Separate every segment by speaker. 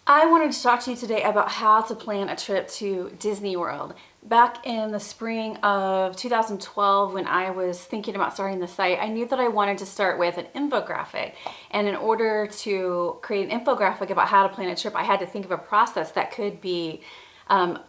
Speaker 1: I wanted to talk to you today about how to plan a trip to Disney World. Back in the spring of 2012, when I was thinking about starting the site, I knew that I wanted to start with an infographic. And in order to create an infographic about how to plan a trip, I had to think of a process that could be a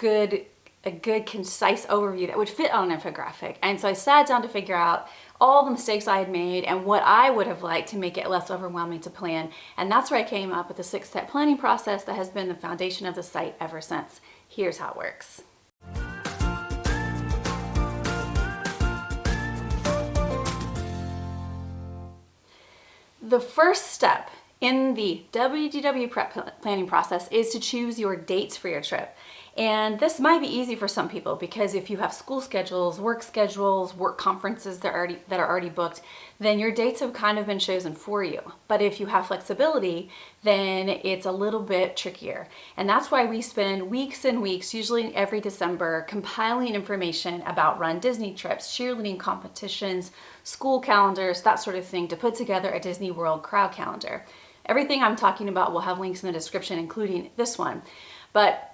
Speaker 1: good concise overview that would fit on an infographic. And so I sat down to figure out all the mistakes I had made and what I would have liked to make it less overwhelming to plan. And that's where I came up with the 6-step planning process that has been the foundation of the site ever since. Here's how it works. The first step in the WDW prep planning process is to choose your dates for your trip. And this might be easy for some people because if you have school schedules, work conferences that are already booked, then your dates have kind of been chosen for you. But if you have flexibility, then it's a little bit trickier. And that's why we spend weeks and weeks, usually every December, compiling information about run Disney trips, cheerleading competitions, school calendars, that sort of thing, to put together a Disney World crowd calendar. Everything I'm talking about will have links in the description, including this one. But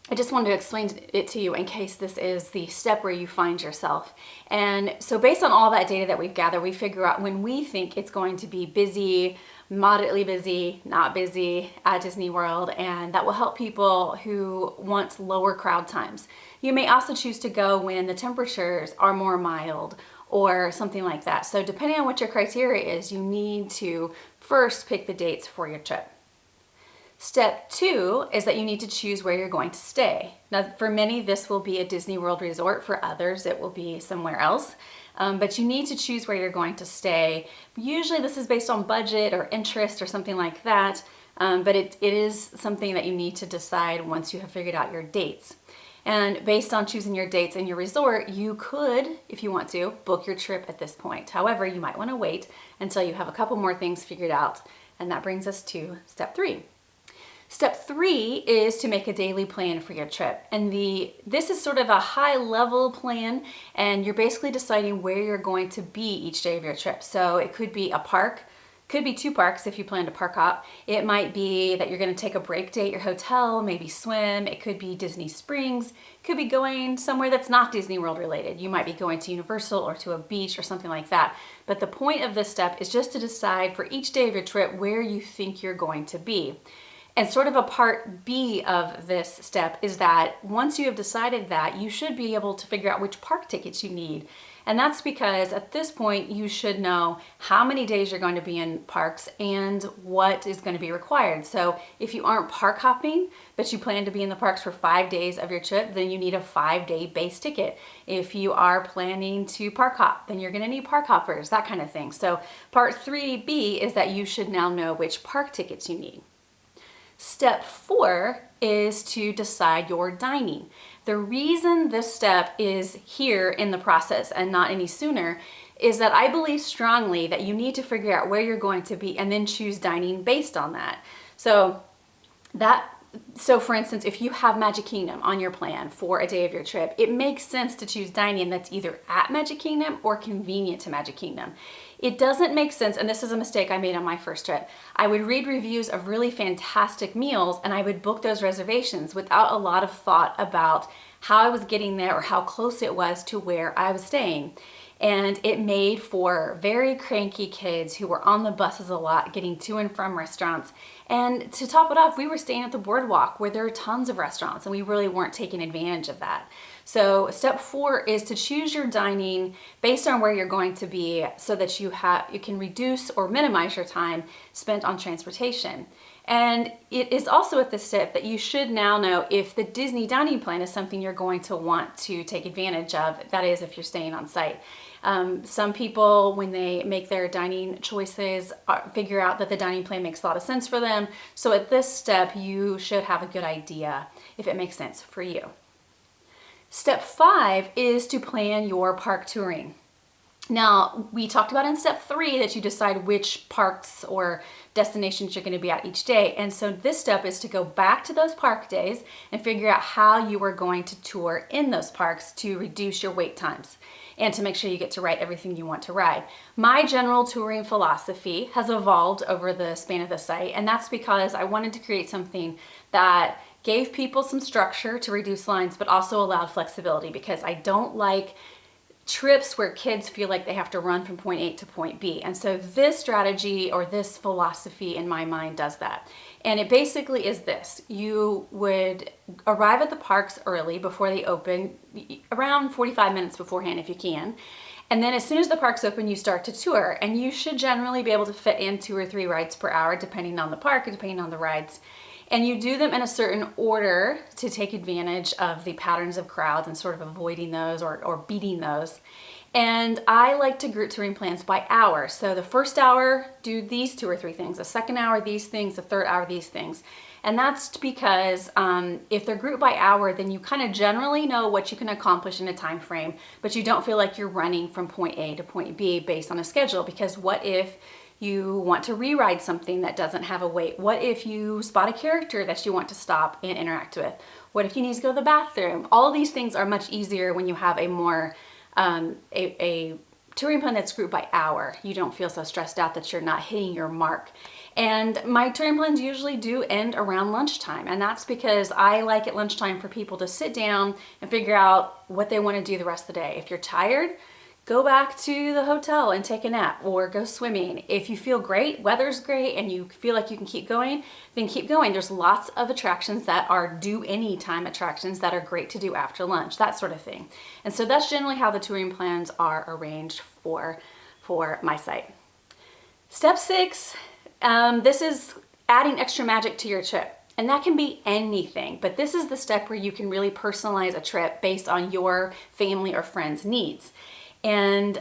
Speaker 1: I just wanted to explain it to you in case this is the step where you find yourself. And so based on all that data that we've gathered, we figure out when we think it's going to be busy, moderately busy, not busy at Disney World, and that will help people who want lower crowd times. You may also choose to go when the temperatures are more mild or something like that. So depending on what your criteria is, you need to first pick the dates for your trip. Step 2 is that you need to choose where you're going to stay. Now, for many, this will be a Disney World resort. For others, it will be somewhere else. But you need to choose where you're going to stay. Usually this is based on budget or interest or something like that. But it is something that you need to decide once you have figured out your dates. And based on choosing your dates and your resort, you could, if you want to, book your trip at this point. However, you might want to wait until you have a couple more things figured out. And that brings us to step 3. Step 3 is to make a daily plan for your trip. And this is sort of a high level plan, and you're basically deciding where you're going to be each day of your trip. So it could be a park, could be 2 parks if you plan to park hop. It might be that you're going to take a break day at your hotel, maybe swim. It could be Disney Springs. It could be going somewhere that's not Disney World related. You might be going to Universal or to a beach or something like that. But the point of this step is just to decide for each day of your trip where you think you're going to be. And sort of a part B of this step is that once you have decided that, you should be able to figure out which park tickets you need. And that's because at this point, you should know how many days you're going to be in parks and what is going to be required. So if you aren't park hopping, but you plan to be in the parks for 5 days of your trip, then you need a 5-day base ticket. If you are planning to park hop, then you're going to need park hoppers, that kind of thing. So part 3B is that you should now know which park tickets you need. Step 4 is to decide your dining. The reason this step is here in the process and not any sooner is that I believe strongly that you need to figure out where you're going to be and then choose dining based on that. So for instance, if you have Magic Kingdom on your plan for a day of your trip, it makes sense to choose dining that's either at Magic Kingdom or convenient to Magic Kingdom. It doesn't make sense, and this is a mistake I made on my first trip. I would read reviews of really fantastic meals and I would book those reservations without a lot of thought about how I was getting there or how close it was to where I was staying. And it made for very cranky kids who were on the buses a lot, getting to and from restaurants. And to top it off, we were staying at the boardwalk where there are tons of restaurants and we really weren't taking advantage of that. So step 4 is to choose your dining based on where you're going to be so that you can reduce or minimize your time spent on transportation. And it is also at this step that you should now know if the Disney dining plan is something you're going to want to take advantage of, that is if you're staying on site. Some people, when they make their dining choices, figure out that the dining plan makes a lot of sense for them. So at this step, you should have a good idea if it makes sense for you. Step 5 is to plan your park touring. Now, we talked about in step 3 that you decide which parks or destinations you're going to be at each day. And so this step is to go back to those park days and figure out how you are going to tour in those parks to reduce your wait times and to make sure you get to ride everything you want to ride. My general touring philosophy has evolved over the span of the site, and that's because I wanted to create something that gave people some structure to reduce lines, but also allowed flexibility, because I don't like trips where kids feel like they have to run from point A to point B. And so this strategy or this philosophy in my mind does that. And it basically is this: you would arrive at the parks early before they open, around 45 minutes beforehand if you can. And then as soon as the parks open, you start to tour, and you should generally be able to fit in 2 or 3 rides per hour, depending on the park and depending on the rides. And you do them in a certain order to take advantage of the patterns of crowds and sort of avoiding those or beating those. And I like to group touring plans by hour. So the first hour, do these 2 or 3 things. The second hour, these things. The third hour, these things. And that's because if they're grouped by hour, then you kind of generally know what you can accomplish in a time frame, but you don't feel like you're running from point A to point B based on a schedule. Because what if you want to re-ride something that doesn't have a wait? What if you spot a character that you want to stop and interact with? What if you need to go to the bathroom? All of these things are much easier when you have a more a touring plan that's grouped by hour. You don't feel so stressed out that you're not hitting your mark. And my touring plans usually do end around lunchtime, and that's because I like at lunchtime for people to sit down and figure out what they want to do the rest of the day. If you're tired, go back to the hotel and take a nap or go swimming. If you feel great, weather's great, and you feel like you can keep going, then keep going. There's lots of attractions that are do anytime attractions that are great to do after lunch, that sort of thing. And so that's generally how the touring plans are arranged for my site. Step 6, this is adding extra magic to your trip. And that can be anything, but this is the step where you can really personalize a trip based on your family or friends' needs. And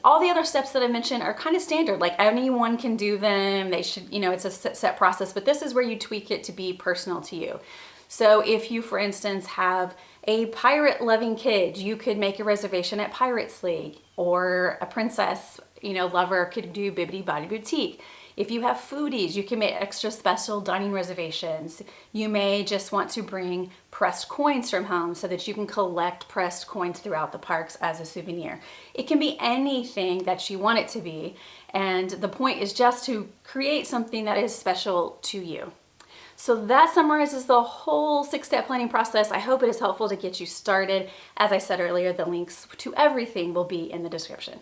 Speaker 1: all the other steps that I mentioned are kind of standard, like anyone can do them. They should, it's a set process, but this is where you tweak it to be personal to you. So if you, for instance, have a pirate loving kid, you could make a reservation at Pirates League, or a princess, lover could do Bibbidi Bobbidi Boutique. If you have foodies, you can make extra special dining reservations. You may just want to bring pressed coins from home so that you can collect pressed coins throughout the parks as a souvenir. It can be anything that you want it to be, and the point is just to create something that is special to you. So that summarizes the whole 6-step planning process. I hope it is helpful to get you started. As I said earlier, the links to everything will be in the description.